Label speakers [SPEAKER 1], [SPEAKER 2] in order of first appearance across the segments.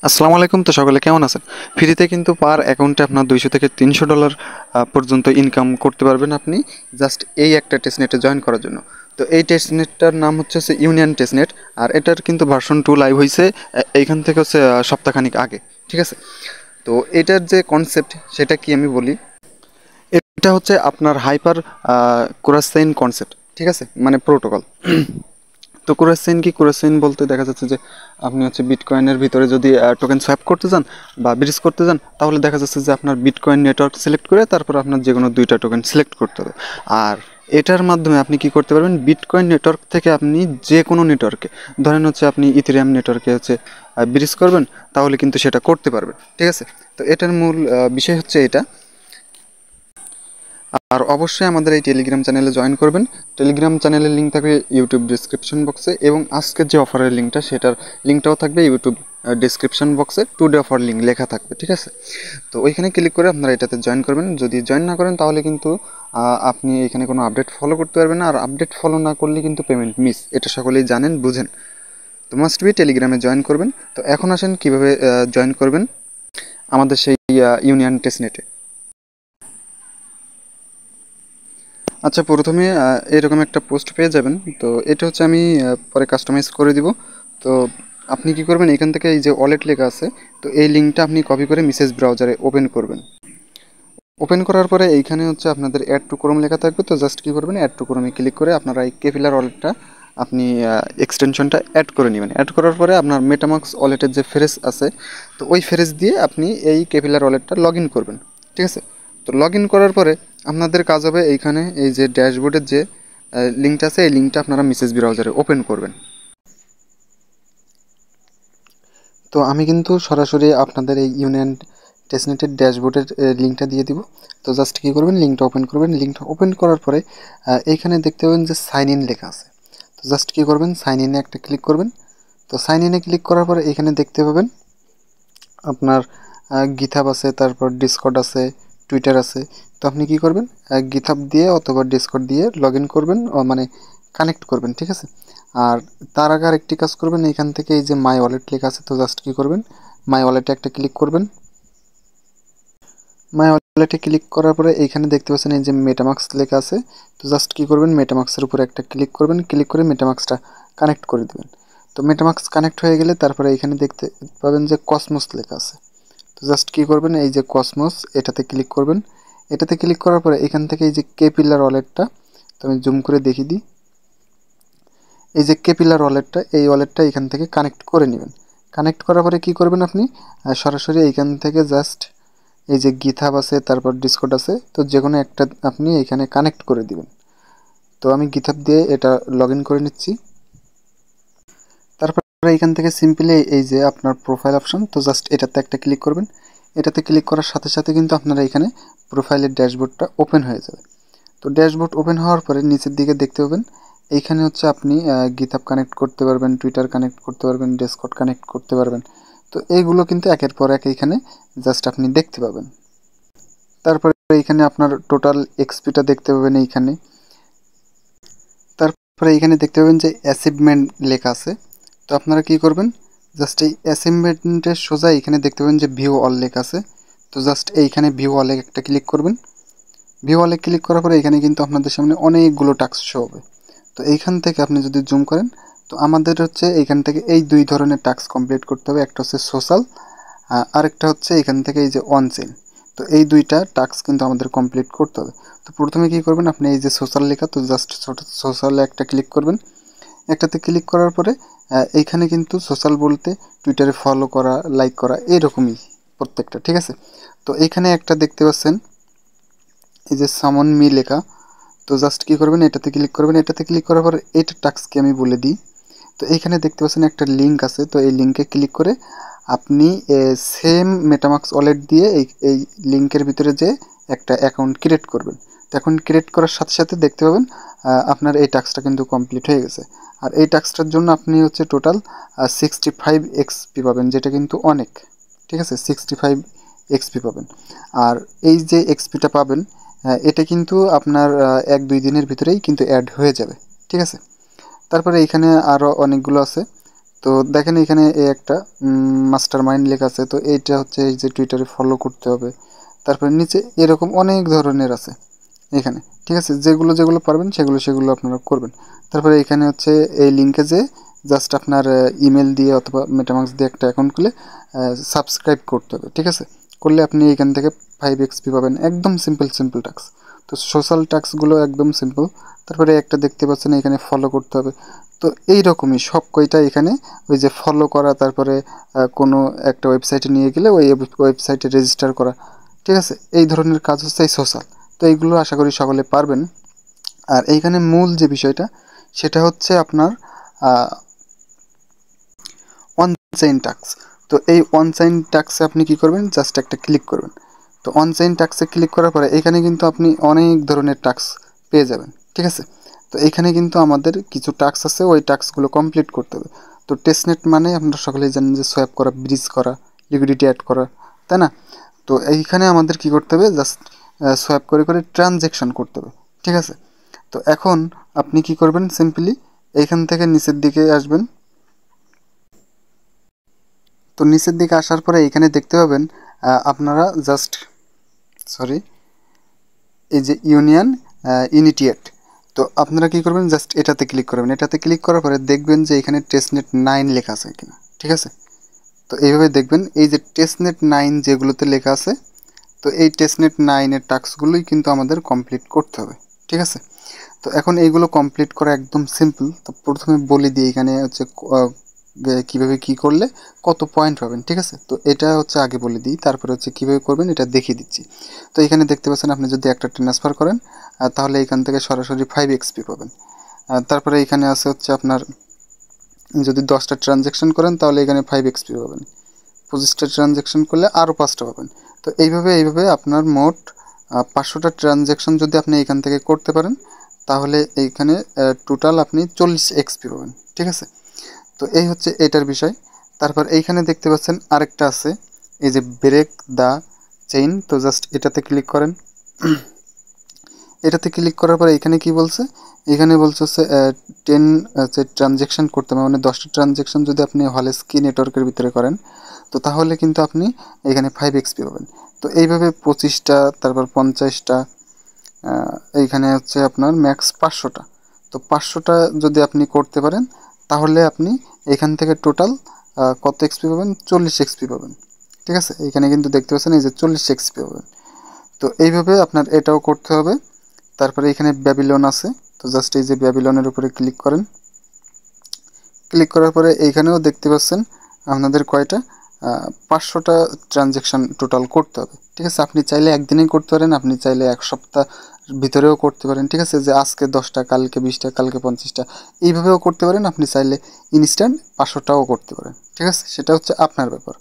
[SPEAKER 1] আসসালামু আলাইকুম। তো সকলে কেমন আছেন? ফ্রিতে কিন্তু পার অ্যাকাউন্টে আপনার $200 থেকে $300 পর্যন্ত ইনকাম করতে পারবেন আপনি জাস্ট এই একটা টেস্টনেটে জয়েন করার জন্য। তো এই টেস্টনেটটার নাম হচ্ছে ইউনিয়ন টেস্টনেট। আর এটার কিন্তু ভার্সন 2 লাইভ হয়েছে এইখান থেকে হচ্ছে সপ্তাহখানিক আগে। ঠিক আছে? তো এটার যে কনসেপ্ট সেটা কি আমি বলি। এটা হচ্ছে আপনার হাইপার কোরাসাইন কনসেপ্ট। ঠিক আছে, মানে প্রোটোকল। তো কুরাসেইন কি? কুরাসেইন বলতে দেখা যাচ্ছে যে আপনি হচ্ছে বিটকয়েনের ভিতরে যদি টোকেন সোয়াপ করতে যান বা ব্রিজ করতে যান, তাহলে দেখা যাচ্ছে যে আপনার বিটকয়েন নেটওয়ার্ক সিলেক্ট করে তারপর আপনার যে কোনো দুইটা টোকেন সিলেক্ট করতে হবে। আর এটার মাধ্যমে আপনি কি করতে পারবেন, বিটকয়েন নেটওয়ার্ক থেকে আপনি যে কোনো নেটওয়ার্কে, ধরেন হচ্ছে আপনি ইথেরিয়াম নেটওয়ার্কে হচ্ছে ব্রিজ করবেন, তাহলে কিন্তু সেটা করতে পারবেন। ঠিক আছে? তো এটার মূল বিষয় হচ্ছে এটা। আর অবশ্যই আমাদের এই টেলিগ্রাম চ্যানেলে জয়েন করবেন। টেলিগ্রাম চ্যানেলের লিঙ্ক থাকবে ইউটিউব ডিসক্রিপশন বক্সে, এবং আজকের যে অফারের লিঙ্কটা সেটার লিঙ্কটাও থাকবে ইউটিউব ডিসক্রিপশন বক্সে। টুডে অফার লিঙ্ক লেখা থাকবে। ঠিক আছে? তো ওইখানে ক্লিক করে আপনারা এটাতে জয়েন করবেন। যদি জয়েন না করেন তাহলে কিন্তু আপনি এখানে কোনো আপডেট ফলো করতে পারবেন না। আর আপডেট ফলো না করলে কিন্তু পেমেন্ট মিস, এটা সকলেই জানেন, বুঝেন। তো মাস্ট বি টেলিগ্রামে জয়েন করবেন। তো এখন আসেন কিভাবে জয়েন করবেন আমাদের সেই ইউনিয়ন টেস্টনেটে। আচ্ছা, প্রথমে এরকম একটা পোস্ট পেয়ে যাবেন। তো এটা হচ্ছে আমি পরে কাস্টমাইজ করে দিব। তো আপনি কি করবেন, এখান থেকে এই যে ওয়ালেট লেখা আছে, তো এই লিঙ্কটা আপনি কপি করে মেসেজ ব্রাউজারে ওপেন করবেন। ওপেন করার পরে এইখানে হচ্ছে আপনাদের অ্যাড টু ক্রোম লেখা থাকবে। তো জাস্ট কী করবেন, অ্যাড টু ক্রোমে ক্লিক করে আপনারা এই কেপিলার ওয়ালেটটা আপনি এক্সটেনশনটা অ্যাড করে নেবেন। অ্যাড করার পরে আপনার মেটামাক্স ওয়ালেটের যে ফ্রেজ আছে, তো ওই ফ্রেজ দিয়ে আপনি এই কেপিলার ওয়ালেটটা লগ ইন করবেন। ঠিক আছে? তো লগ ইন করার পরে আপনাদের কাজ হবে এইখানে এই যে ড্যাশবোর্ডের যে লিঙ্কটা আছে, এই লিঙ্কটা আপনারা মেসেজ ব্রাউজারে ওপেন করবেন। তো আমি কিন্তু সরাসরি আপনাদের এই ইউনিয়ন টেস্টনেটের ড্যাশবোর্ডের লিঙ্কটা দিয়ে দিব। তো জাস্ট কী করবেন, লিঙ্কটা ওপেন করবেন। লিঙ্কটা ওপেন করার পরে এইখানে দেখতে পাবেন যে সাইন ইন লেখা আছে। তো জাস্ট কী করবেন, সাইন ইনে একটা ক্লিক করবেন। তো সাইন ইনে ক্লিক করার পরে এখানে দেখতে পাবেন আপনার গিথাব আছে, তারপর ডিসকর্ড আছে, টুইটার আছে। তো আপনি কি করবেন, গিথাব দিয়ে অথবা ডিসকর্ড দিয়ে লগ ইন করবেন, মানে কানেক্ট করবেন। ঠিক আছে? আর তার আগে আরেকটি কাজ করবেন, এখান থেকে এই যে মাই ওয়ালেট লেখা আছে, তো জাস্ট কী করবেন, মাই ওয়ালেটে একটা ক্লিক করবেন। মাই ওয়ালেটে ক্লিক করার পরে এইখানে দেখতে পাচ্ছেন এই যে মেটামাক্স লেখা আছে। তো জাস্ট কী করবেন, মেটামাক্সের উপরে একটা ক্লিক করবেন। ক্লিক করে মেটামাক্সটা কানেক্ট করে দেবেন। তো মেটামাক্স কানেক্ট হয়ে গেলে তারপরে এখানে দেখতে পাবেন যে কসমোস লেখা আছে। তো জাস্ট কী করবেন, এই যে কসমোস এটাতে ক্লিক করবেন। এটাতে ক্লিক করার পরে এখান থেকে এই যে কেপিলার ওয়ালেটটা, তো আমি জুম করে দেখিয়ে দিই, এই যে কেপিলার ওয়ালেটটা, এই ওয়ালেটটা এখান থেকে কানেক্ট করে নেবেন। কানেক্ট করার পরে কী করবেন আপনি, সরাসরি এইখান থেকে জাস্ট এই যে গিথাব আছে, তারপর ডিসকর্ড আছে, তো যে কোনো একটা আপনি এখানে কানেক্ট করে দিবেন। তো আমি গিথাব দিয়ে এটা লগ ইন করে নিচ্ছি। তারপর এইখান থেকে সিম্পলি এই যে আপনার প্রোফাইল অপশন, তো জাস্ট এটাতে একটা ক্লিক করবেন। এটাতে ক্লিক করার সাথে সাথে কিন্তু আপনারা এখানে প্রোফাইলের ড্যাশবোর্ডটা ওপেন হয়ে যাবে। তো ড্যাশবোর্ড ওপেন হওয়ার পরে নিচের দিকে দেখতে পাবেন এইখানে হচ্ছে আপনি গিটহাব কানেক্ট করতে পারবেন, টুইটার কানেক্ট করতে পারবেন, ডিসকর্ড কানেক্ট করতে পারবেন। তো এইগুলো কিন্তু একের পর এক এইখানে জাস্ট আপনি দেখতে পাবেন। তারপরে এইখানে আপনার টোটাল এক্সপিটা দেখতে পাবেন এইখানে। তারপরে এইখানে দেখতে পাবেন যে অ্যাচিভমেন্ট লেখা আছে। তো আপনারা কি করবেন, জাস্ট এই অ্যাচিভমেন্টের সোজা এইখানে দেখতে পাবেন যে ভিউ অল লেখা আছে। তো জাস্ট এইখানে ভিউ অলে একটা ক্লিক করবেন। ভিউ অলে ক্লিক করার পরে এখানে কিন্তু আপনাদের সামনে অনেকগুলো টাস্ক শো হবে। তো এইখান থেকে আপনি যদি জুম করেন, তো আমাদের হচ্ছে এইখান থেকে এই দুই ধরনের টাস্ক কমপ্লিট করতে হবে। একটা হচ্ছে সোশ্যাল, আরেকটা হচ্ছে এখান থেকে এই যে অন চেইন। তো এই দুইটা টাস্ক কিন্তু আমাদের কমপ্লিট করতে হবে। তো প্রথমে কি করবেন, আপনি এই যে সোশ্যাল লেখা, তো জাস্ট সোশ্যালে একটা ক্লিক করবেন। একটাতে ক্লিক করার পরে এইখানে কিন্তু সোশ্যাল বলতে টুইটারে ফলো করা, লাইক করা, এরকমই প্রত্যেকটা। ঠিক আছে? তো এইখানে একটা দেখতে পাচ্ছেন এই যে সামন মি লেখা। তো জাস্ট কী করবেন, এটাতে ক্লিক করবেন। এটাতে ক্লিক করার পর এইটা টাস্ককে আমি বলে দিই। তো এইখানে দেখতে পাচ্ছেন একটা লিঙ্ক আছে, তো এই লিঙ্কে ক্লিক করে আপনি সেম মেটামাক্স ওয়ালেট দিয়ে এই লিঙ্কের ভিতরে যে একটা অ্যাকাউন্ট ক্রিয়েট করবেন। তো অ্যাকাউন্ট ক্রিয়েট করার সাথে সাথে দেখতে পাবেন আপনার এই টাস্কটা কিন্তু কমপ্লিট হয়ে গেছে। আর এই টাস্কটার জন্য আপনি হচ্ছে টোটাল 65 এক্সপি পাবেন, যেটা কিন্তু অনেক। ঠিক আছে? 65 এক্সপি পাবেন। আর এই যে এক্সপিটা পাবেন, এটা কিন্তু আপনার 1-2 দিনের ভিতরেই কিন্তু অ্যাড হয়ে যাবে। ঠিক আছে? তারপরে এইখানে আরও অনেকগুলো আছে। তো দেখেন এখানে এই একটা মাস্টার মাইন্ড লেখা আছে, তো এইটা হচ্ছে এই যে টুইটারে ফলো করতে হবে। তারপরে নিচে এরকম অনেক ধরনের আছে এখানে, ঠিক আছে, যেগুলো যেগুলো পারবেন সেগুলো আপনারা করবেন। তারপরে এখানে হচ্ছে এই লিঙ্কে যে জাস্ট আপনার ইমেল দিয়ে অথবা মেটামাক্স দিয়ে একটা অ্যাকাউন্ট খুলে সাবস্ক্রাইব করতে হবে, ঠিক আছে। করলে আপনি এখান থেকে 5 XP পাবেন, একদম সিম্পল টাস্ক। তো সোশ্যাল টাস্কগুলো একদম সিম্পল। তারপরে একটা দেখতে পাচ্ছেন এখানে ফলো করতে হবে। তো এই রকমই সব কয়টা এখানে ওই যে ফলো করা, তারপরে কোনো একটা ওয়েবসাইটে নিয়ে গেলে ওই ওয়েবসাইটে রেজিস্টার করা, ঠিক আছে, এই ধরনের কাজ হচ্ছে এই সোশ্যাল। তো এইগুলো আশা করি সকলে পারবেন। আর এইখানে মূল যে বিষয়টা সেটা হচ্ছে আপনার অন চেইন টাস্ক। তো এই অন চেইন টাস্কে আপনি কি করবেন, জাস্ট একটা ক্লিক করবেন। তো অন চেইন টাস্কে ক্লিক করার পরে এখানে কিন্তু আপনি অনেক ধরনের টাস্ক পেয়ে যাবেন, ঠিক আছে। তো এইখানে কিন্তু আমাদের কিছু টাস্ক আছে, ওই টাস্কগুলো কমপ্লিট করতে হবে। তো টেস্টনেট মানে আপনারা সকলেই জানেন যে সোয়াপ করা, ব্রিজ করা, লিকুইডিটি অ্যাড করা, তাই না। তো এইখানে আমাদের কি করতে হবে, জাস্ট সোয়াপ করে করে ট্রানজ্যাকশন করতে হবে, ঠিক আছে। তো এখন আপনি কি করবেন, সিম্পলি এইখান থেকে নিচের দিকে আসবেন। তো নিচের দিকে আসার পরে এখানে দেখতে পাবেন আপনারা জাস্ট সরি এই যে ইউনিয়ন ইনিটিয়েট। তো আপনারা কি করবেন, জাস্ট এটাতে ক্লিক করবেন। এটাতে ক্লিক করার পরে দেখবেন যে এখানে টেস্টনেট 9 লেখা আছে কিনা, ঠিক আছে। তো এইভাবে দেখবেন এই যে টেস্টনেট 9 যেগুলোতে লেখা আছে, তো এই টেস্টনেট 9-এর টাস্কগুলোই কিন্তু আমাদের কমপ্লিট করতে হবে, ঠিক আছে। তো এখন এইগুলো কমপ্লিট করা একদম সিম্পল। তো প্রথমে বলে দিই এখানে হচ্ছে কীভাবে কী করলে কত পয়েন্ট পাবেন, ঠিক আছে। তো এটা হচ্ছে আগে বলে দিই, তারপরে হচ্ছে কীভাবে করবেন এটা দেখিয়ে দিচ্ছি। তো এখানে দেখতে পাচ্ছেন আপনি যদি একটা ট্রান্সফার করেন তাহলে এখান থেকে সরাসরি 5 XP পাবেন। তারপরে এখানে আছে হচ্ছে আপনার যদি 10টা ট্রানজ্যাকশন করেন তাহলে এখানে 5 XP পাবেন। 25টা ট্রানজ্যাকশন করলে আরও 5টা পাবেন। তো এইভাবে আপনার মোট 500টা ট্রানজ্যাকশন যদি আপনি এখান থেকে করতে পারেন তাহলে এইখানে টোটাল আপনি 40 XP পাবেন, ঠিক আছে। তো এই হচ্ছে এটার বিষয়। তারপর এইখানে দেখতে পাচ্ছেন আরেকটা আছে, এই যে ব্রেক দ্য চেইন। তো জাস্ট এটাতে ক্লিক করেন। এটাতে ক্লিক করার পরে এখানে কি বলছে, এখানে বলছে হচ্ছে 10 ট্রানজ্যাকশন করতে হবে, মানে 10টা ট্রানজ্যাকশন যদি আপনি হলেস্কি নেটওয়ার্কের ভিতরে করেন তো তাহলে কিন্তু আপনি এখানে 5 XP পাবেন। তো এইভাবে 25টা, তারপর 50টা, এইখানে হচ্ছে আপনার ম্যাক্স 500টা। তো 500টা যদি আপনি করতে পারেন তাহলে আপনি এখান থেকে টোটাল কত XP পাবেন, 40 XP পাবেন, ঠিক আছে। এখানে কিন্তু দেখতে পাচ্ছেন এই যে 40 XP পাবেন। তো এইভাবে আপনার এটাও করতে হবে। তারপরে এখানে ব্যাবিলন আছে, তো জাস্ট এই যে ব্যাবিলনের উপরে ক্লিক করেন। ক্লিক করার পরে এইখানেও দেখতে পাচ্ছেন আপনাদের কয়টা 500টা ট্রানজ্যাকশন টোটাল করতে হবে, ঠিক আছে। আপনি চাইলে একদিনেই করতে পারেন, আপনি চাইলে এক সপ্তাহ ভিতরেও করতে পারেন, ঠিক আছে, যে আজকে 10টা, কালকে 20টা, কালকে 50টা, এইভাবেও করতে পারেন। আপনি চাইলে ইনস্ট্যান্ট 500টাও করতে পারেন, ঠিক আছে, সেটা হচ্ছে আপনার ব্যাপার।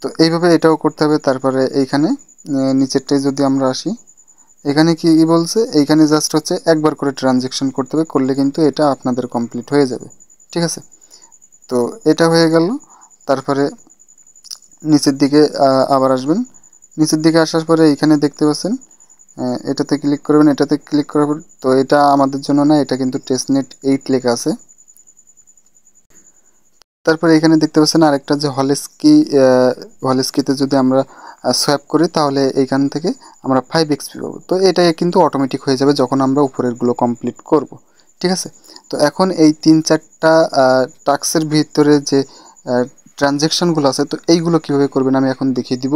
[SPEAKER 1] তো এইভাবে এটাও করতে হবে। তারপরে এইখানে নিচেরটাই যদি আমরা আসি, এখানে কি বলছে, এইখানে জাস্ট হচ্ছে একবার করে ট্রানজ্যাকশন করতে হবে, করলে কিন্তু এটা আপনাদের কমপ্লিট হয়ে যাবে, ঠিক আছে। তো এটা হয়ে গেল। তারপরে নিচের দিকে আবার আসবেন। নিচের দিকে আসার পরে এইখানে দেখতে পাচ্ছেন এটাতে ক্লিক করবেন। এটাতে ক্লিক করার পর তো এটা আমাদের জন্য না, এটা কিন্তু টেস্টনেট 8 লেখা আছে। তারপরে এখানে দেখতে পাচ্ছেন আরেকটা যে হলেস্কিতে যদি আমরা সোয়াপ করি তাহলে এইখান থেকে আমরা 5 XP পাবো। তো এটা কিন্তু অটোমেটিক হয়ে যাবে যখন আমরা উপরেরগুলো কমপ্লিট করব, ঠিক আছে। তো এখন এই 3-4টা টাস্কের ভিতরে যে ট্রানজ্যাকশনগুলো আছে, তো এইগুলো কীভাবে করবেন আমি এখন দেখিয়ে দিব।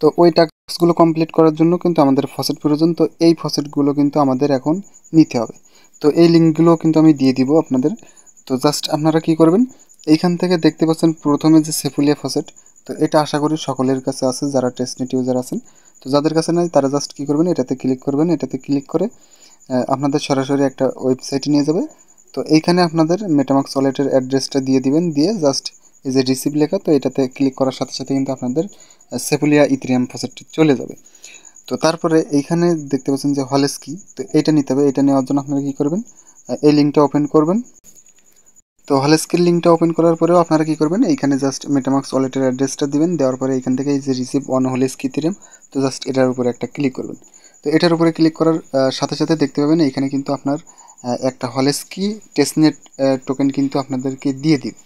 [SPEAKER 1] তো ওই টাস্কগুলো কমপ্লিট করার জন্য কিন্তু আমাদের ফসেট প্রয়োজন। তো এই ফসেটগুলো কিন্তু আমাদের এখন নিতে হবে। তো এই লিঙ্কগুলো কিন্তু আমি দিয়ে দিব আপনাদের। তো জাস্ট আপনারা কি করবেন, এইখান থেকে দেখতে পাচ্ছেন প্রথমে যে সেফুলিয়া ফসেট। তো এটা আশা করি সকলের কাছে আছে যারা টেস্টনেট ইউজার আছেন। তো যাদের কাছে নাই তারা জাস্ট কী করবেন, এটাতে ক্লিক করবেন। এটাতে ক্লিক করে আপনাদের সরাসরি একটা ওয়েবসাইটে নিয়ে যাবে। তো এইখানে আপনাদের মেটামাক্স ওয়ালেটের অ্যাড্রেসটা দিয়ে দিবেন, দিয়ে জাস্ট এই যে রিসিভ লেখা, তো এটাতে ক্লিক করার সাথে সাথে কিন্তু আপনাদের সেফুলিয়া ইথেরিয়াম ফসেটটি চলে যাবে। তো তারপরে এইখানে দেখতে পাচ্ছেন যে হলেস্কি, তো এটা নিতে হবে। এটা নেওয়ার জন্য আপনারা কী করবেন, এই লিঙ্কটা ওপেন করবেন। তো হলেস্কির লিঙ্কটা ওপেন করার পরেও আপনারা কী করবেন, এইখানে জাস্ট মেটামাক্স ওয়ালেটের অ্যাড্রেসটা দিবেন। দেওয়ার পরে এইখান থেকে এই যে রিসিভ অন হলেস্কি ইথেরিয়াম, তো জাস্ট এটার উপরে একটা ক্লিক করবেন। তো এটার উপরে ক্লিক করার সাথে সাথে দেখতে পাবেন এইখানে কিন্তু আপনার একটা হলেস্কি টেস্টনেট টোকেন কিন্তু আপনাদেরকে দিয়ে দিবে।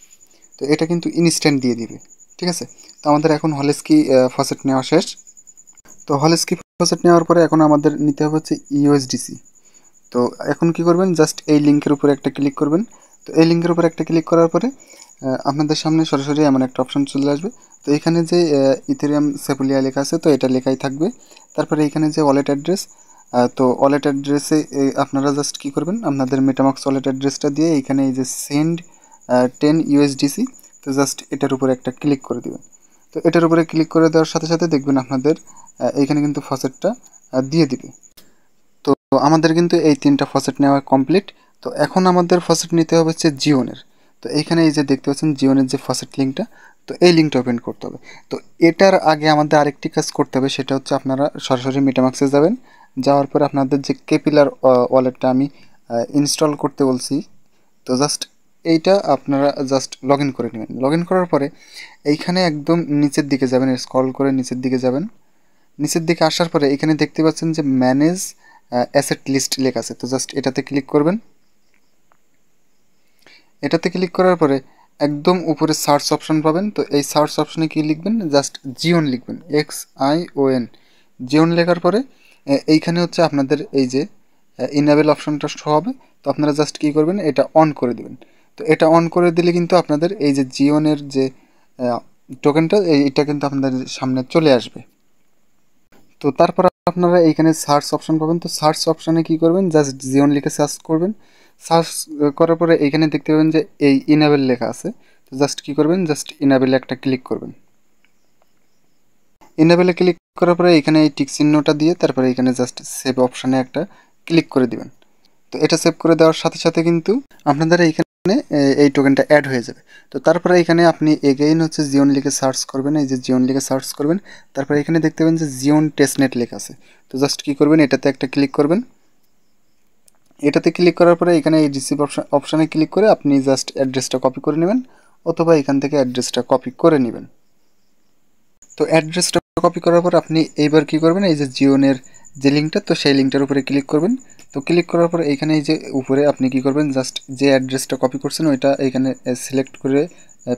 [SPEAKER 1] তো এটা কিন্তু ইনস্ট্যান্ট দিয়ে দিবে, ঠিক আছে। তো আমাদের এখন হলেস্কি ফসেট নেওয়া শেষ। তো হলেস্কি ফসেট নেওয়ার পরে এখন আমাদের নিতে হবে হচ্ছে ইউএসডিসি। তো এখন কি করবেন, জাস্ট এই লিঙ্কের উপরে একটা ক্লিক করবেন। তো এই লিঙ্কের উপরে একটা ক্লিক করার পরে আপনাদের সামনে সরাসরি এমন একটা অপশন চলে আসবে। তো এখানে যে ইথেরিয়াম সেপুলিয়া লেখা আছে, তো এটা লেখাই থাকবে। তারপরে এখানে যে ওয়ালেট অ্যাড্রেস, তো ওয়ালেট অ্যাড্রেসে আপনারা জাস্ট কি করবেন, আপনাদের মেটামাক্স ওয়ালেট অ্যাড্রেসটা দিয়ে এখানে এই যে সেন্ড 10 ইউএসডিসি, তো জাস্ট এটার উপরে একটা ক্লিক করে দিবেন। তো এটার উপরে ক্লিক করে দেওয়ার সাথে সাথে দেখবেন আপনাদের এইখানে কিন্তু ফসেটটা দিয়ে দিবে। তো আমাদের কিন্তু এই 3টা ফসেট নেওয়া কমপ্লিট। তো এখন আমাদের ফসেট নিতে হবে হচ্ছে জিওনের। তো এইখানে এই যে দেখতে পাচ্ছেন জিওনের যে ফসেট লিঙ্কটা, তো এই লিঙ্কটা ওপেন করতে হবে। তো এটার আগে আমাদের আরেকটি কাজ করতে হবে, সেটা হচ্ছে আপনারা সরাসরি মেটামাক্সে যাবেন। যাওয়ার পরে আপনাদের যে কেপিলার ওয়ালেটটা আমি ইনস্টল করতে বলছি, তো জাস্ট এইটা আপনারা জাস্ট লগ ইন করে নেবেন। লগ ইন করার পরে এইখানে একদম নিচের দিকে যাবেন, স্ক্রল করে নিচের দিকে যাবেন। নিচের দিকে আসার পরে এখানে দেখতে পাচ্ছেন যে ম্যানেজ অ্যাসেট লিস্ট লেখা আছে, তো জাস্ট এটাতে ক্লিক করবেন। এটাতে ক্লিক করার পরে একদম উপরে সার্চ অপশন পাবেন। তো এই সার্চ অপশনে কি লিখবেন, জাস্ট জিওন লিখবেন, XION, জিওন লেখার পরে এইখানে হচ্ছে আপনাদের এই যে ইনেবল অপশনটা শো হবে। তো আপনারা জাস্ট কী করবেন, এটা অন করে দেবেন। তো এটা অন করে দিলে কিন্তু আপনাদের এই যে জিওনের যে টোকেনটা, এইটা কিন্তু আপনাদের সামনে চলে আসবে। তো তারপর আপনারা এইখানে সার্চ অপশন পাবেন। তো সার্চ অপশনে কি করবেন, জাস্ট জিওন লিখে সার্চ করবেন। সার্চ করার পরে এইখানে দেখতে পাবেন যে এই ইনেবল লেখা আছে। তো জাস্ট কি করবেন, জাস্ট ইনেবলে একটা ক্লিক করবেন। ইনেবলে ক্লিক করার পরে এখানে এই টিক চিহ্নটা দিয়ে তারপরে এখানে জাস্ট সেভ অপশানে একটা ক্লিক করে দিবেন। তো এটা সেভ করে দেওয়ার সাথে সাথে কিন্তু আপনাদের এইখানে এই টোকেনটা অ্যাড হয়ে যাবে। তো তারপরে এখানে আপনি এগেইন হচ্ছে জিওন লিখে সার্চ করবেন, এই যে জিওন লিখে সার্চ করবেন। তারপরে এখানে দেখতে পাবেন যে জিওন টেস্টনেট লেখা আছে। তো জাস্ট কী করবেন, এটাতে একটা ক্লিক করবেন। এটাতে ক্লিক করার পরে এখানে এই রিসিভ অপশানে ক্লিক করে আপনি জাস্ট অ্যাড্রেসটা কপি করে নেবেন, অথবা এখান থেকে অ্যাড্রেসটা কপি করে নেবেন। তো অ্যাড্রেসটা কপি করার পর আপনি এইবার কি করবেন, এই যে জিওনের যে লিঙ্কটা, তো সেই লিঙ্কটার উপরে ক্লিক করবেন। তো ক্লিক করার পর এইখানে এই যে উপরে আপনি কি করবেন, জাস্ট যে অ্যাড্রেসটা কপি করছেন ওইটা এখানে সিলেক্ট করে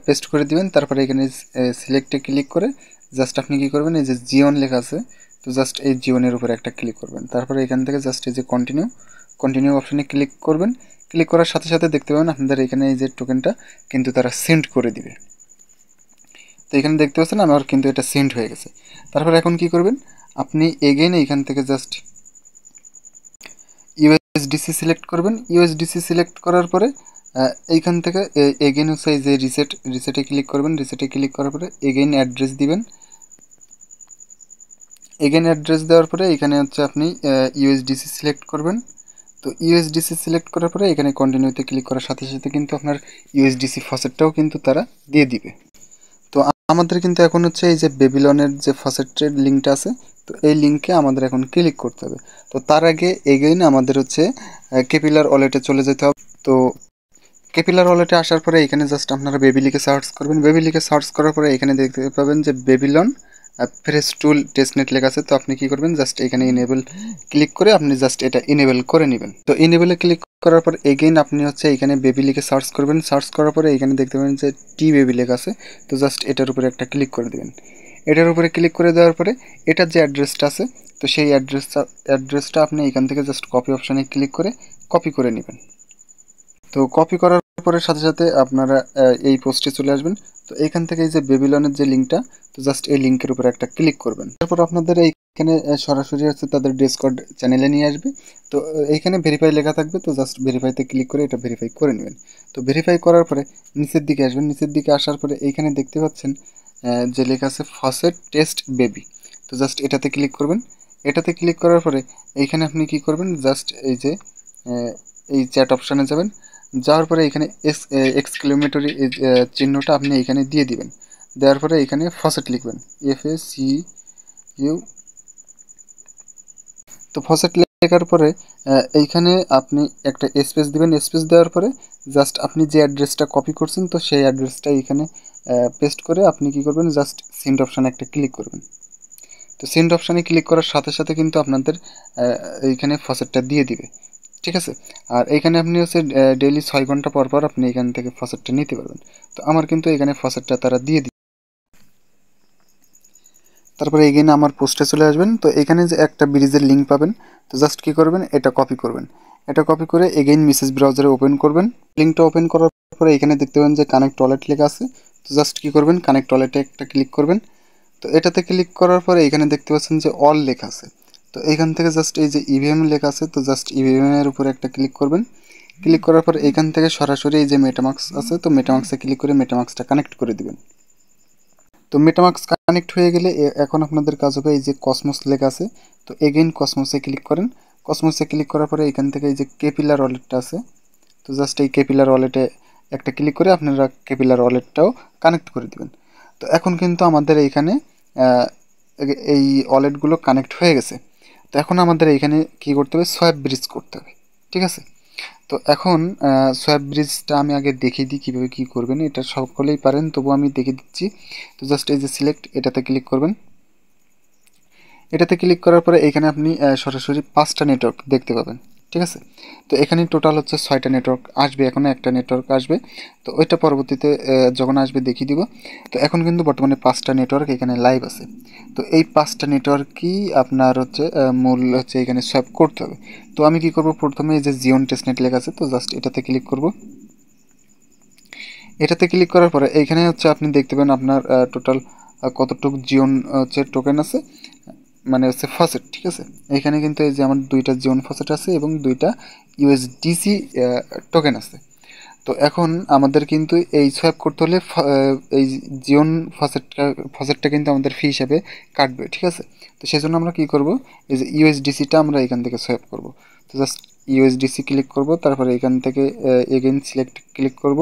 [SPEAKER 1] পেস্ট করে দিবেন। তারপরে এখানে সিলেক্টে ক্লিক করে জাস্ট আপনি কি করবেন, এই যে জিওন লেখা আছে, তো জাস্ট এই জিওনের উপরে একটা ক্লিক করবেন। তারপরে এখান থেকে জাস্ট এই যে কন্টিনিউ অপশানে ক্লিক করবেন। ক্লিক করার সাথে সাথে দেখতে পাবেন আপনাদের এখানে এই যে টোকেনটা কিন্তু তারা সেন্ড করে দিবে। তো এখানে দেখতে পাচ্ছেন আমার কিন্তু এটা সেন্ড হয়ে গেছে। তারপর এখন কি করবেন, আপনি এগেইন এইখান থেকে জাস্ট ইউএসডিসি সিলেক্ট করবেন। ইউএসডিসি সিলেক্ট করার পরে এইখান থেকে এগেইন হচ্ছে এই যে রিসেটে ক্লিক করবেন। রিসেটে ক্লিক করার পরে এগেইন অ্যাড্রেস দিবেন। এগেইন অ্যাড্রেস দেওয়ার পরে এখানে হচ্ছে আপনি ইউএসডিসি সিলেক্ট করবেন। তো ইউএসডিসি সিলেক্ট করার পরে এখানে কন্টিনিউতে ক্লিক করার সাথে সাথে কিন্তু আপনার ইউএসডিসি ফসেটটাও কিন্তু তারা দিয়ে দিবে। তো আমাদের কিন্তু এখন হচ্ছে এই যে বেবিলনের যে ফসেটের লিঙ্কটা আছে, তো এই লিঙ্কে আমাদের এখন ক্লিক করতে হবে। তো তার আগে এগেইন আমাদের হচ্ছে কেপিলার ওয়ালেটে চলে যেতে হবে। তো কেপিলার ওয়ালেটে আসার পরে এখানে জাস্ট আপনারা বেবি লিখে সার্চ করবেন। বেবি লিখে সার্চ করার পরে এখানে দেখতে পাবেন যে বেবিলন ফ্রেশ টুল টেস্টনেট লেখা আছে। তো আপনি কি করবেন, জাস্ট এখানে ইনেবল ক্লিক করে আপনি জাস্ট এটা ইনেবল করে নেবেন। তো ইনেবলে ক্লিক করার পর এগেইন আপনি হচ্ছে এখানে বেবি লিখে সার্চ করবেন। সার্চ করার পরে এখানে দেখতে পাবেন যে টি বেবি লেখা আছে। তো জাস্ট এটার উপরে একটা ক্লিক করে দেবেন। এটার উপরে ক্লিক করে দেওয়ার পরে এটার যে অ্যাড্রেসটা আছে, তো সেই অ্যাড্রেসটা আপনি এখান থেকে জাস্ট কপি অপশানে ক্লিক করে কপি করে নেবেন। তো কপি করার পরে সাথে সাথে আপনারা এই পোস্টে চলে আসবেন। তো এইখান থেকে এই যে বেবিলনের যে লিঙ্কটা, তো জাস্ট এই লিঙ্কের উপরে একটা ক্লিক করবেন। তারপর আপনাদের এইখানে সরাসরি হচ্ছে তাদের ডিসকর্ড চ্যানেলে নিয়ে আসবে। তো এইখানে ভেরিফাই লেখা থাকবে, তো জাস্ট ভেরিফাইতে ক্লিক করে এটা ভেরিফাই করে নেবেন। তো ভেরিফাই করার পরে নিচের দিকে আসবেন। নিচের দিকে আসার পরে এইখানে দেখতে পাচ্ছেন যে লেখা আছে ফসেট টেস্ট বেবি। তো জাস্ট এটাতে ক্লিক করবেন। এটাতে ক্লিক করার পরে এইখানে আপনি কি করবেন, জাস্ট এই যে এই চ্যাট অপশানে যাবেন। যাওয়ার পরে এখানে এক্সক্লেমেটরি চিহ্নটা আপনি এখানে দিয়ে দিবেন। দেওয়ার পরে এখানে ফসেট লিখবেন, FACU। তো ফসেট লেখার পরে এইখানে আপনি একটা স্পেস দিবেন। স্পেস দেওয়ার পরে জাস্ট আপনি যে অ্যাড্রেসটা কপি করছেন, তো সেই অ্যাড্রেসটা এখানে পেস্ট করে আপনি কি করবেন, জাস্ট সেন্ড অপশানে একটা ক্লিক করবেন। তো সেন্ড অপশানে ক্লিক করার সাথে সাথে কিন্তু আপনাদের এইখানে ফসেটটা দিয়ে দিবে। ঠিক আছে। আর এইখানে আপনি হচ্ছে ডেইলি 6 ঘন্টা পর পর আপনি এখান থেকে ফসেটটা নিতে পারবেন। তো আমার কিন্তু এখানে ফসেটটা তারা দিয়ে দিই। তারপরে এগেইন আমার পোস্টে চলে আসবেন। তো এখানে যে একটা ব্রিজের লিঙ্ক পাবেন, তো জাস্ট কী করবেন, এটা কপি করবেন। এটা কপি করে এগেইন মেসেজ ব্রাউজারে ওপেন করবেন। লিঙ্কটা ওপেন করার পরে এখানে দেখতে পাবেন যে কানেক্ট ওয়ালেট লেখা আছে। তো জাস্ট কী করবেন, কানেক্ট ওয়ালেটে একটা ক্লিক করবেন। তো এটাতে ক্লিক করার পরে এখানে দেখতে পাচ্ছেন যে অল লেখা আছে। তো এখান থেকে জাস্ট এই যে ইভিএম লেখা আছে, তো জাস্ট ইভিএম এর উপরে একটা ক্লিক করবেন। ক্লিক করার পর এখান থেকে সরাসরি এই যে মেটামাক্স আছে, তো মেটামাক্সে ক্লিক করে মেটামাক্সটা কানেক্ট করে দিবেন। তো মেটামাক্স কানেক্ট হয়ে গেলে এখন আপনাদের কাজ হবে এই যে কসমোস লেখা আছে, তো এগেইন কসমোসে ক্লিক করেন। কসমোসে ক্লিক করার পরে এখান থেকে এই যে কেপিলার ওয়ালেটটা আছে, তো জাস্ট এই কেপিলার ওয়ালেটে একটা ক্লিক করে আপনারা কেপিলার ওয়ালেটটাও কানেক্ট করে দিবেন। তো এখন কিন্তু আমাদের এইখানে আহ, এই ওয়ালেটগুলো কানেক্ট হয়ে গেছে। তো এখন আমাদের এইখানে কি করতে হবে, সোয়াপ ব্রিজ করতে হবে। ঠিক আছে। তো এখন সোয়াপ ব্রিজটা আমি আগে দেখিয়ে দিই কীভাবে কী করবেন। এটা সকলেই পারেন, তবু আমি দেখিয়ে দিচ্ছি। তো জাস্ট এই যে সিলেক্ট, এটাতে ক্লিক করবেন। এটাতে ক্লিক করার পরে এখানে আপনি সরাসরি 5টা নেটওয়ার্ক দেখতে পাবেন। ঠিক আছে। তো এখানে টোটাল হচ্ছে 6টা নেটওয়ার্ক আসবে, এখনও একটা নেটওয়ার্ক আসবে। তো ওইটা পরবর্তীতে যখন আসবে দেখিয়ে দিব। তো এখন কিন্তু বর্তমানে 5টা নেটওয়ার্ক এখানে লাইভ আছে। তো এই 5টা নেটওয়ার্কই আপনার হচ্ছে মূল হচ্ছে এখানে সোয়াপ করতে হবে। তো আমি কি করব, প্রথমে এই যে জিওন টেস্টনেট লেখা আছে, তো জাস্ট এটাতে ক্লিক করব। এটাতে ক্লিক করার পরে এইখানে হচ্ছে আপনি দেখতে পাবেন আপনার টোটাল কতটুকু জিওন হচ্ছে টোকেন আছে, মানে হচ্ছে ফসেট। ঠিক আছে। এখানে কিন্তু এই যে আমার 2টা জিওন ফসেট আছে এবং 2টা ইউএসডিসি টোকেন আছে। তো এখন আমাদের কিন্তু এই সোয়াপ করতে হলে এই জিওন ফসেটটা কিন্তু আমাদের ফি হিসাবে কাটবে। ঠিক আছে। তো সেই জন্য আমরা কি করব, এই যে ইউএসডিসিটা আমরা এখান থেকে সোয়াপ করব। তো জাস্ট ইউএসডিসি ক্লিক করব, তারপরে এখান থেকে এগেইন সিলেক্ট ক্লিক করব।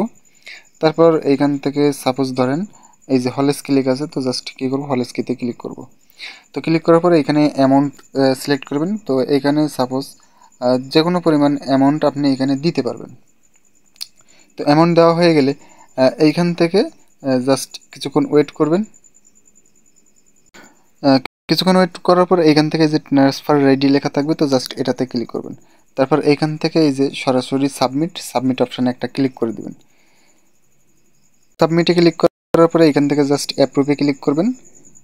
[SPEAKER 1] তারপর এইখান থেকে সাপোজ ধরেন এই যে হলেস ক্লিক আছে, তো জাস্ট কী করবো, হলেস কিতে ক্লিক করব। তো ক্লিক করার পরে এখানে অ্যামাউন্ট সিলেক্ট করবেন। তো এখানে সাপোজ যে কোনো পরিমাণ অ্যামাউন্ট আপনি এখানে দিতে পারবেন। তো অ্যামাউন্ট দেওয়া হয়ে গেলে এইখান থেকে জাস্ট কিছুক্ষণ ওয়েট করবেন। আহ, কিছুক্ষণ ওয়েট করার পর এইখান থেকে যে ট্রান্সফার রেডি লেখা থাকবে, তো জাস্ট এটাতে ক্লিক করবেন। তারপর এইখান থেকে এই যে সরাসরি সাবমিট অপশানে একটা ক্লিক করে দিবেন। সাবমিটে ক্লিক করার পরে এখান থেকে জাস্ট অ্যাপ্রুভে ক্লিক করবেন।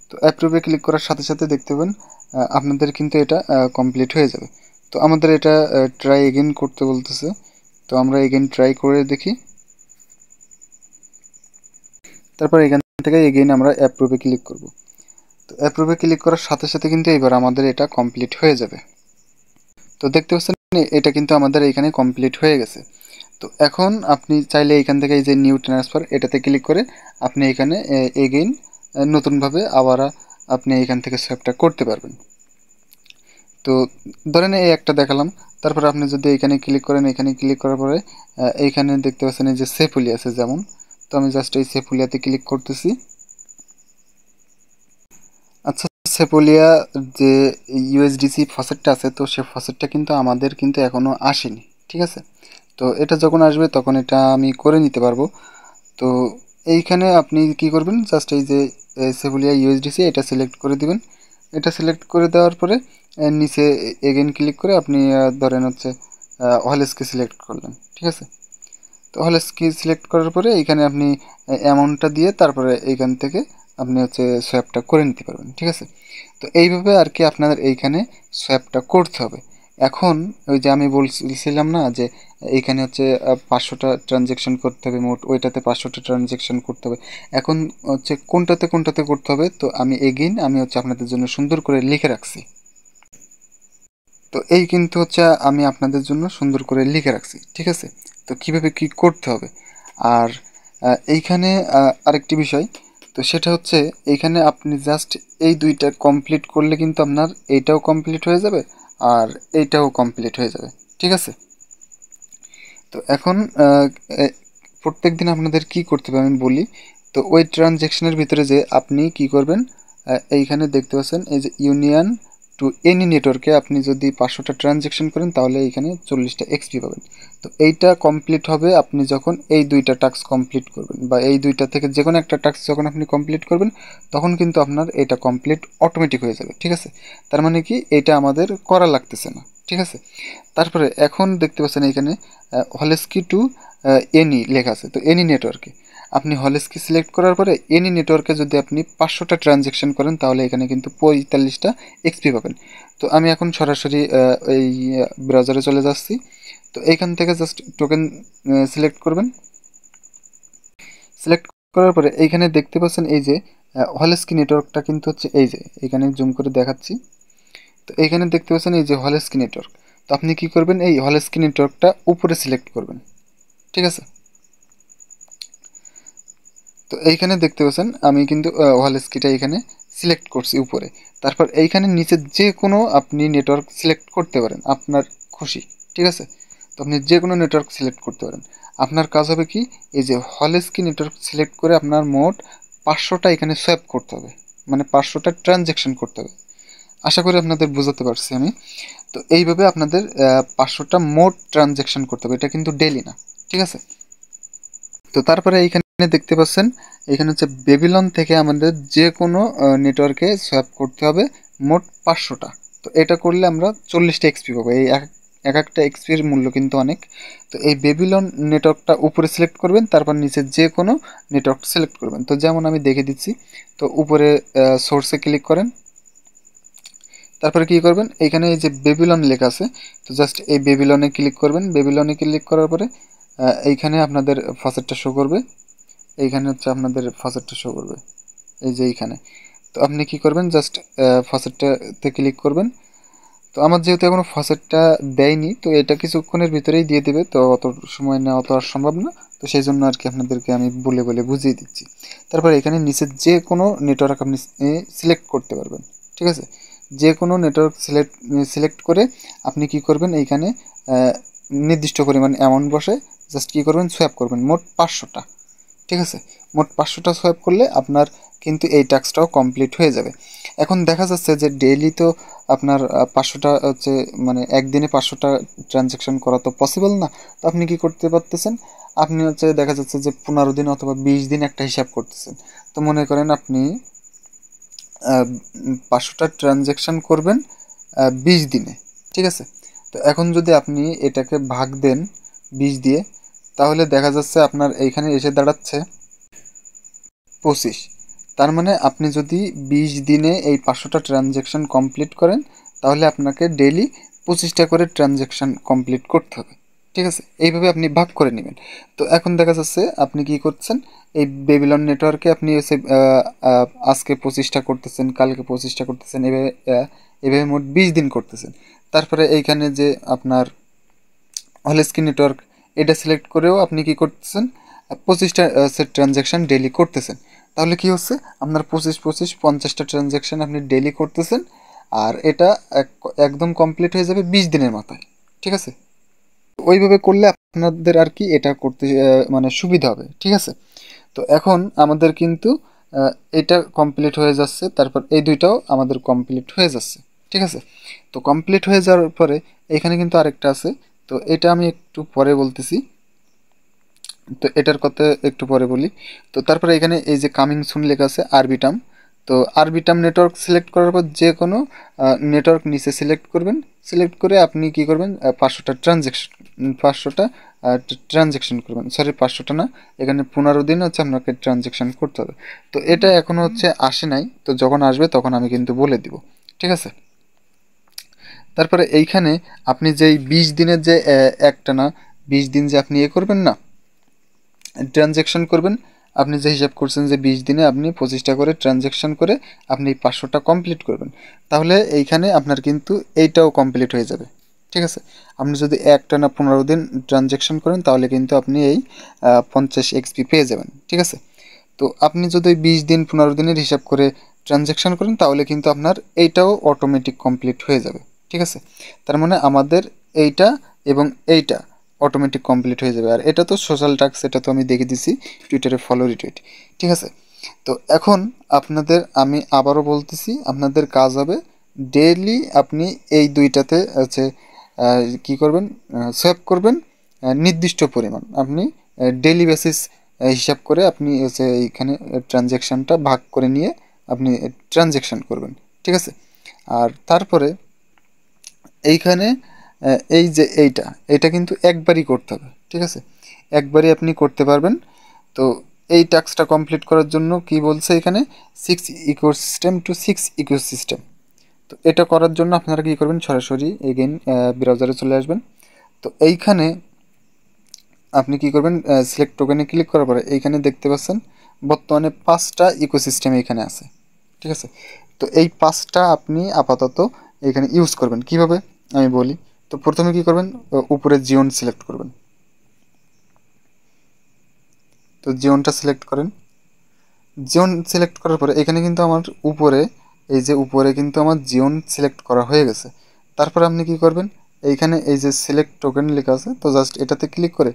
[SPEAKER 1] তো অ্যাপ্রুভে ক্লিক করার সাথে সাথে দেখতে পাবেন আপনাদের কিন্তু এটা কমপ্লিট হয়ে যাবে। তো আমাদের এটা ট্রাই এগেইন করতে বলতেছে। তো আমরা এগেইন ট্রাই করে দেখি। তারপর এখান থেকে এগেইন আমরা অ্যাপ্রুভে ক্লিক করব। তো অ্যাপ্রুভে ক্লিক করার সাথে সাথে কিন্তু এবার আমাদের এটা কমপ্লিট হয়ে যাবে। তো দেখতে পাচ্ছেন এটা কিন্তু আমাদের এখানে কমপ্লিট হয়ে গেছে। তো এখন আপনি চাইলে এখান থেকে এই যে নিউ ট্রান্সফার এটাতে ক্লিক করে আপনি এখানে এগেইন নতুনভাবে আবার আপনি এখান থেকে সোয়াপটা করতে পারবেন। তো ধরেন এই একটা দেখালাম। তারপর আপনি যদি এখানে ক্লিক করেন, এখানে ক্লিক করার পরে এইখানে দেখতে পাচ্ছেন এই যে সেফুলিয়া আছে যেমন। তো আমি জাস্ট এই সেফুলিয়াতে ক্লিক করতেছি। আচ্ছা, সেফুলিয়া যে ইউএসডিসি ফসেটটা আছে, তো সে ফসেটটা কিন্তু আমাদের কিন্তু এখনও আসেনি। ঠিক আছে। তো এটা যখন আসবে তখন এটা আমি করে নিতে পারবো। তো এইখানে আপনি কি করবেন, জাস্ট এই যে সেফুলিয়া ইউএসডিসি এটা সিলেক্ট করে দিবেন। এটা সিলেক্ট করে দেওয়ার পরে নিচে এগেন ক্লিক করে আপনি ধরেন হচ্ছে হলেসকে সিলেক্ট করলেন। ঠিক আছে। তো হলেসকে সিলেক্ট করার পরে এইখানে আপনি অ্যামাউন্টটা দিয়ে তারপরে এইখান থেকে আপনি হচ্ছে সোয়াপটা করে নিতে পারবেন। ঠিক আছে। তো এইভাবে আর কি আপনাদের এইখানে সোয়াপটা করতে হবে। এখন ওই যে আমি বলছিলাম না যে এইখানে হচ্ছে 500টা ট্রানজ্যাকশন করতে হবে মোট, ওইটাতে 500টা ট্রানজ্যাকশন করতে হবে। এখন হচ্ছে কোনটাতে কোনটাতে করতে হবে, তো আমি এগেইন আমি হচ্ছে আপনাদের জন্য সুন্দর করে লিখে রাখছি। তো এই কিন্তু হচ্ছে আমি আপনাদের জন্য সুন্দর করে লিখে রাখছি। ঠিক আছে। তো কিভাবে কি করতে হবে। আর এইখানে আরেকটি বিষয়, তো সেটা হচ্ছে এইখানে আপনি জাস্ট এই দুইটা কমপ্লিট করলে কিন্তু আপনার এইটাও কমপ্লিট হয়ে যাবে আর এইটাও কমপ্লিট হয়ে যাবে। ঠিক আছে। তো এখন প্রত্যেক দিন আপনাদের কি করতে হবে আমি বলি। তো ওই ট্রানজ্যাকশনের ভিতরে যে আপনি কি করবেন, এইখানে দেখতে পাচ্ছেন এই যে ইউনিয়ন টু এনি নেটওয়ার্কে আপনি যদি 500টা ট্রানজ্যাকশন করেন তাহলে এখানে 40টা এক্সপি পাবেন। তো এইটা কমপ্লিট হবে আপনি যখন এই দুইটা টাস্ক কমপ্লিট করবেন, বা এই দুইটা থেকে যে কোনো একটা টাস্ক যখন আপনি কমপ্লিট করবেন তখন কিন্তু আপনার এটা কমপ্লিট অটোমেটিক হয়ে যাবে। ঠিক আছে, তার মানে কি এটা আমাদের করা লাগতেছে না। ঠিক আছে, তারপরে এখন দেখতে পাচ্ছেন এখানে হলেস্কি টু এনি লেখা আছে। তো এনি নেটওয়ার্কে আপনি হলেস্কি সিলেক্ট করার পরে এনি নেটওয়ার্কে যদি আপনি 500টা ট্রানজ্যাকশন করেন তাহলে এখানে কিন্তু 45টা এক্সপি পাবেন। তো আমি এখন সরাসরি এই ব্রাউজারে চলে যাচ্ছি। তো এইখান থেকে জাস্ট টোকেন সিলেক্ট করবেন। সিলেক্ট করার পরে এইখানে দেখতে পাচ্ছেন এই যে হলেস্কি নেটওয়ার্কটা কিন্তু হচ্ছে এই যে এখানে জুম করে দেখাচ্ছি। তো এইখানে দেখতে পাচ্ছেন এই যে হলেস্কি নেটওয়ার্ক। তো আপনি কি করবেন, এই হলেস্কি নেটওয়ার্কটা উপরে সিলেক্ট করবেন। ঠিক আছে, তো এইখানে দেখতে পাচ্ছেন আমি কিন্তু হলেস্কিটা এখানে সিলেক্ট করছি উপরে। তারপর এইখানে নিচে যে কোনো আপনি নেটওয়ার্ক সিলেক্ট করতে পারেন আপনার খুশি। ঠিক আছে, তো আপনি যে কোনো নেটওয়ার্ক সিলেক্ট করতে পারেন। আপনার কাজ হবে কি, এই যে হলেস্কি নেটওয়ার্ক সিলেক্ট করে আপনার মোট 500টা এখানে সোয়াপ করতে হবে, মানে 500টা ট্রানজ্যাকশন করতে হবে। আশা করি আপনাদের বোঝাতে পারছি আমি। তো এইভাবে আপনাদের 500টা মোট ট্রানজ্যাকশন করতে হবে, এটা কিন্তু ডেলি না। ঠিক আছে, তো তারপরে এইখানে দেখতে পাচ্ছেন এখানে হচ্ছে বেবিলন থেকে আমাদের যে কোনো নেটওয়ার্কে সোয়াপ করতে হবে মোট 500টা। তো এটা করলে আমরা 40টা এক্সপি পাবো। এই এক একটা এক্সপির মূল্য কিন্তু অনেক। তো এই বেবিলন নেটওয়ার্কটা উপরে সিলেক্ট করবেন, তারপর নিচে যে কোনো নেটওয়ার্ক সিলেক্ট করবেন। তো যেমন আমি দেখে দিচ্ছি, তো উপরে সোর্সে ক্লিক করেন, তারপরে কি করবেন, এইখানে এই যে বেবিলন লেখা আছে, তো জাস্ট এই বেবিলনে ক্লিক করবেন। বেবিলনে ক্লিক করার পরে এইখানে আপনাদের ফসেটটা শো করবে। এইখানে হচ্ছে আপনাদের ফসেটটা শো করবে এই যে এইখানে। তো আপনি কি করবেন, জাস্ট ফসেটটাতে ক্লিক করবেন। তো আমার যেহেতু এখনো ফসেটটা দেয়নি, তো এটা কিছুক্ষণের ভিতরেই দিয়ে দেবে, তো অত সময় নেওয়া তো আর সম্ভব না। তো সেই জন্য আর কি আপনাদেরকে আমি বলে বলে বুঝিয়ে দিচ্ছি। তারপর এখানে নিচে যে কোনো নেটওয়ার্ক আপনি সিলেক্ট করতে পারবেন। ঠিক আছে, যে কোনো নেটওয়ার্ক সিলেক্ট করে আপনি কি করবেন, এইখানে নির্দিষ্ট পরিমাণ অ্যামাউন্ট বসে জাস্ট কী করবেন, সোয়াপ করবেন মোট 500টা। ঠিক আছে, মোট 500টা সোয়াপ করলে আপনার কিন্তু এই টাস্কটাও কমপ্লিট হয়ে যাবে। এখন দেখা যাচ্ছে যে ডেইলি তো আপনার 500টা হচ্ছে, মানে একদিনে 500টা ট্রানজ্যাকশন করা তো পসিবল না। তো আপনি কি করতে পারতেছেন, আপনি হচ্ছে দেখা যাচ্ছে যে 15 দিন অথবা 20 দিন একটা হিসাব করতেছেন। তো মনে করেন আপনি 500টা ট্রানজ্যাকশন করবেন 20 দিনে। ঠিক আছে, তো এখন যদি আপনি এটাকে ভাগ দেন 20 দিয়ে, তাহলে দেখা যাচ্ছে আপনার এইখানে এসে দাঁড়াচ্ছে 25। তার মানে আপনি যদি 20 দিনে এই 500টা ট্রানজ্যাকশন কমপ্লিট করেন তাহলে আপনাকে ডেইলি 25টা করে ট্রানজ্যাকশন কমপ্লিট করতে হবে। ঠিক আছে, এইভাবে আপনি ভাগ করে নেবেন। তো এখন দেখা যাচ্ছে আপনি কি করছেন, এই বেবিলন নেটওয়ার্কে আপনি এসে আজকে 25টা করতেছেন, কালকে 25টা করতেছেন, এভাবে এভাবে মোট 20 দিন করতেছেন। তারপরে এইখানে যে আপনার হলেস্কি নেটওয়ার্ক, এটা সিলেক্ট করেও আপনি কি করতেছেন, 25টা সেট ট্রানজ্যাকশন ডেলি করতেছেন। তাহলে কি হচ্ছে, আপনার 50টা ট্রানজ্যাকশন আপনি ডেলি করতেছেন, আর এটা একদম কমপ্লিট হয়ে যাবে 20 দিনের মাথায়। ঠিক আছে, ওইভাবে করলে আপনাদের আর কি এটা করতে মানে সুবিধা হবে। ঠিক আছে, তো এখন আমাদের কিন্তু এটা কমপ্লিট হয়ে যাচ্ছে, তারপর এই দুইটাও আমাদের কমপ্লিট হয়ে যাচ্ছে। ঠিক আছে, তো কমপ্লিট হয়ে যাওয়ার পরে এখানে কিন্তু আরেকটা আছে, তো এটা আমি একটু পরে বলতেছি। তো এটার কথা একটু পরে বলি। তো তারপরে এখানে এই যে কামিং সুন লেখা আছে আরবিটাম। তো আরবিটাম নেটওয়ার্ক সিলেক্ট করার পর যে কোনো নেটওয়ার্ক নিচে সিলেক্ট করবেন। সিলেক্ট করে আপনি কি করবেন, 500টা ট্রানজ্যাকশন করবেন। সরি, 500টা না, এখানে 15 দিন হচ্ছে আপনাকে ট্রানজ্যাকশন করতে হবে। তো এটা এখনও হচ্ছে আসে নাই, তো যখন আসবে তখন আমি কিন্তু বলে দিব। ঠিক আছে, তারপরে এইখানে আপনি যেই 20 দিনের যে একটানা 20 দিন যে আপনি করবেন না, ট্রানজ্যাকশন করবেন, আপনি যে হিসাব করছেন যে 20 দিনে আপনি 25টা করে ট্রানজ্যাকশন করে আপনি 500টা কমপ্লিট করবেন, তাহলে এইখানে আপনার কিন্তু এইটাও কমপ্লিট হয়ে যাবে। ঠিক আছে, আপনি যদি একটানা 15 দিন ট্রানজ্যাকশন করেন তাহলে কিন্তু আপনি এই 50 এক্সপি পেয়ে যাবেন। ঠিক আছে, তো আপনি যদি 20 দিন 15 দিনের হিসাব করে ট্রানজ্যাকশন করেন তাহলে কিন্তু আপনার এইটাও অটোমেটিক কমপ্লিট হয়ে যাবে। ঠিক আছে, তার মানে আমাদের এইটা এবং এইটা অটোমেটিক কমপ্লিট হয়ে যাবে। আর এটা তো সোশ্যাল টাস্ক, এটা তো আমি দেখে দিছি টুইটারে ফলো রিটুইট। ঠিক আছে, তো এখন আপনাদের আমি আবারও বলতেছি, আপনাদের কাজ হবে ডেইলি আপনি এই দুইটাতে হচ্ছে কী করবেন, সোয়াপ করবেন নির্দিষ্ট পরিমাণ। আপনি ডেইলি বেসিস হিসাব করে আপনি হচ্ছে এইখানে ট্রানজ্যাকশানটা ভাগ করে নিয়ে আপনি ট্রানজ্যাকশান করবেন, ঠিক আছে। আর তারপরে এইখানে এই যে এইটা কিন্তু একবারই করতে হবে, ঠিক আছে, একবারই আপনি করতে পারবেন। তো এই টাস্কটা কমপ্লিট করার জন্য কি বলছে এখানে 6 ইকোসিস্টেম টু 6 ইকোসিস্টেম। তো এটা করার জন্য আপনারা কী করবেন, সরাসরি এগেইন ব্রাউজারে চলে আসবেন। তো এইখানে আপনি কি করবেন, সিলেক্ট টোকেনে ক্লিক করার পরে এইখানে দেখতে পাচ্ছেন বর্তমানে 5টা ইকোসিস্টেম এইখানে আছে, ঠিক আছে। তো এই 5টা আপনি আপাতত এখানে ইউজ করবেন কিভাবে আমি বলি। তো প্রথমে কি করবেন, উপরে জিওন সিলেক্ট করবেন। তো জিওনটা সিলেক্ট করেন। জিওন সিলেক্ট করার পরে এখানে কিন্তু আমার উপরে এই যে উপরে কিন্তু আমার জিওন সিলেক্ট করা হয়ে গেছে। তারপরে আপনি কি করবেন, এইখানে এই যে সিলেক্ট টোকেন লেখা আছে, তো জাস্ট এটাতে ক্লিক করে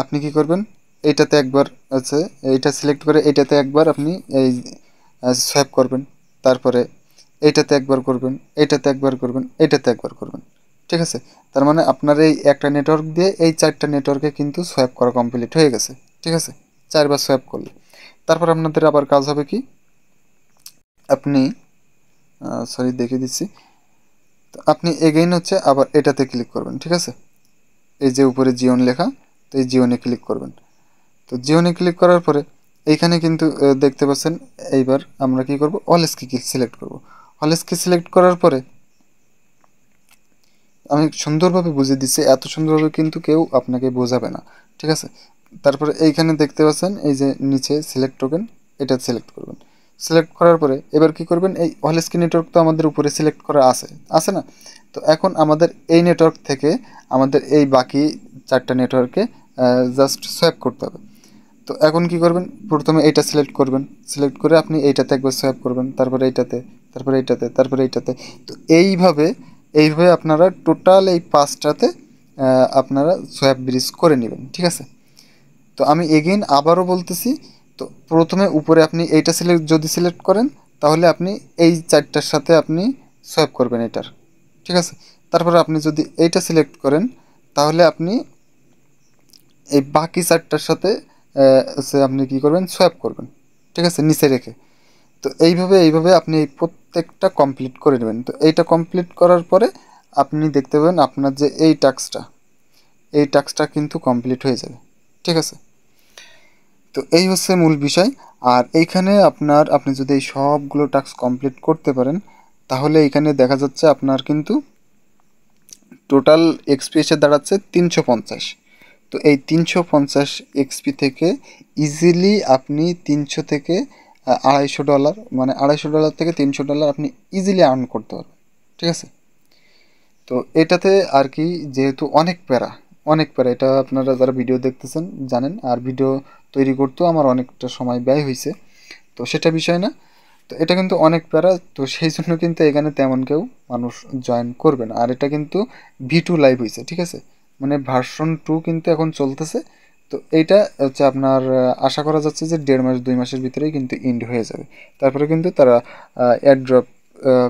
[SPEAKER 1] আপনি কি করবেন, এইটাতে একবার আছে, এইটা সিলেক্ট করে এইটাতে একবার আপনি এই সোয়াইপ করবেন। তারপরে এইটাতে একবার করবেন, এইটাতে একবার করবেন, এইটাতে একবার করবেন, ঠিক আছে। তার মানে আপনার এই একটা নেটওয়ার্ক দিয়ে এই 4টা নেটওয়ার্কে কিন্তু সোয়াইপ করা কমপ্লিট হয়ে গেছে, ঠিক আছে, 4বার সোয়াইপ করলে। তারপর আপনাদের আবার কাজ হবে কি, আপনি সরি দেখিয়ে দিচ্ছি। তো আপনি এগেইন হচ্ছে আবার এটাতে ক্লিক করবেন, ঠিক আছে, এই যে উপরে জিওন লেখা, তো এই জিওনে ক্লিক করবেন। তো জিওনে ক্লিক করার পরে এইখানে কিন্তু দেখতে পাচ্ছেন এইবার আমরা কি করব, অলএসকি সিলেক্ট করব। অলএসকি সিলেক্ট করার পরে আমি সুন্দরভাবে বুঝিয়ে দিচ্ছি, এত সুন্দরভাবে কিন্তু কেউ আপনাকে বোঝাবে না, ঠিক আছে। তারপরে এইখানে দেখতে পাচ্ছেন এই যে নিচে সিলেক্ট টোকেন, এটা সিলেক্ট করবেন। সিলেক্ট করার পরে এবার কি করবেন, এই অলএসকি নেটওয়ার্ক তো আমাদের উপরে সিলেক্ট করা আছে আছে না। তো এখন আমাদের এই নেটওয়ার্ক থেকে আমাদের এই বাকি 4টা নেটওয়ার্কে জাস্ট সোয়াপ করতে হবে। তো এখন কি করবেন, প্রথমে এইটা সিলেক্ট করবেন, সিলেক্ট করে আপনি এইটাতে একবার সোয়াপ করবেন, তারপরে এইটাতে, তারপরে এইটাতে, তারপরে এইটাতে। তো এইভাবে আপনারা টোটাল এই 5টাতে আপনারা সোয়াপ ব্রিজ করে নেবেন, ঠিক আছে। তো আমি এগেইন আবারও বলতেছি, তো প্রথমে উপরে আপনি এইটা যদি সিলেক্ট করেন তাহলে আপনি এই 4টার সাথে আপনি সোয়াপ করবেন এটার, ঠিক আছে। তারপরে আপনি যদি এইটা সিলেক্ট করেন তাহলে আপনি এই বাকি 4টার সাথে হচ্ছে আপনি কী করবেন, সোয়াপ করবেন, ঠিক আছে, নিচে রেখে। তো এইভাবে আপনি এই প্রত্যেকটা কমপ্লিট করে নেবেন। তো এইটা কমপ্লিট করার পরে আপনি দেখতে পাবেন আপনার যে এই টাস্কটা কিন্তু কমপ্লিট হয়ে যাবে, ঠিক আছে। তো এই হচ্ছে মূল বিষয়। আর এইখানে আপনি যদি এই সবগুলো টাস্ক কমপ্লিট করতে পারেন তাহলে এইখানে দেখা যাচ্ছে আপনার কিন্তু টোটাল এক্সপি এসে দাঁড়াচ্ছে 350। তো এই 350 এক্সপি থেকে ইজিলি আপনি 300 থেকে $250, মানে $250 থেকে $300 আপনি ইজিলি আর্ন করতে পারবেন, ঠিক আছে। তো এটাতে আর কি যেহেতু অনেক প্যারা এটা আপনারা যারা ভিডিও দেখতেছেন জানেন, আর ভিডিও তৈরি করতেও আমার অনেকটা সময় ব্যয় হয়েছে, তো সেটা বিষয় না। তো এটা কিন্তু অনেক প্যারা, তো সেই জন্য কিন্তু এখানে তেমন কেউ মানুষ জয়েন করবে না। আর এটা কিন্তু V2 লাইভ হয়েছে, ঠিক আছে, মানে ভার্সন 2 কিন্তু এখন চলতেছে। তো এইটা হচ্ছে আপনার আশা করা যাচ্ছে যে 1.5 মাস 2 মাসের ভিতরেই কিন্তু এন্ড হয়ে যাবে। তারপরে কিন্তু তারা এয়ারড্রপ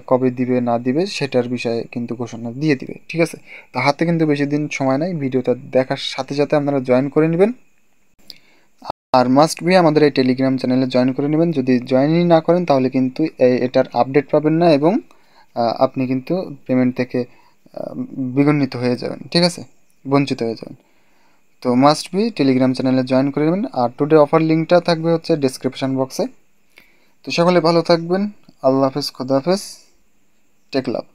[SPEAKER 1] কবে দিবে না দিবে সেটার বিষয়ে কিন্তু ঘোষণা দিয়ে দিবে, ঠিক আছে। তো হাতে কিন্তু বেশি দিন সময় নাই, ভিডিওটা দেখার সাথে সাথে আপনারা জয়েন করে নেবেন। আর মাস্ট বি আমাদের এই টেলিগ্রাম চ্যানেলে জয়েন করে নেবেন। যদি জয়েনই না করেন তাহলে কিন্তু এটার আপডেট পাবেন না, এবং আপনি কিন্তু পেমেন্ট থেকে বিগন্নিত হয়ে যাবেন, ঠিক আছে, বঞ্চিত হয়ে যাবেন। তো মাস্ট বি টেলিগ্রাম চ্যানেলে জয়েন করে নেবেন। আর টুডে অফার লিঙ্কটা থাকবে হচ্ছে ডেসক্রিপশন বক্সে। তো সকলে ভালো থাকবেন, আল্লাহ হাফেজ, খোদা হাফেজ, টেক লাভ।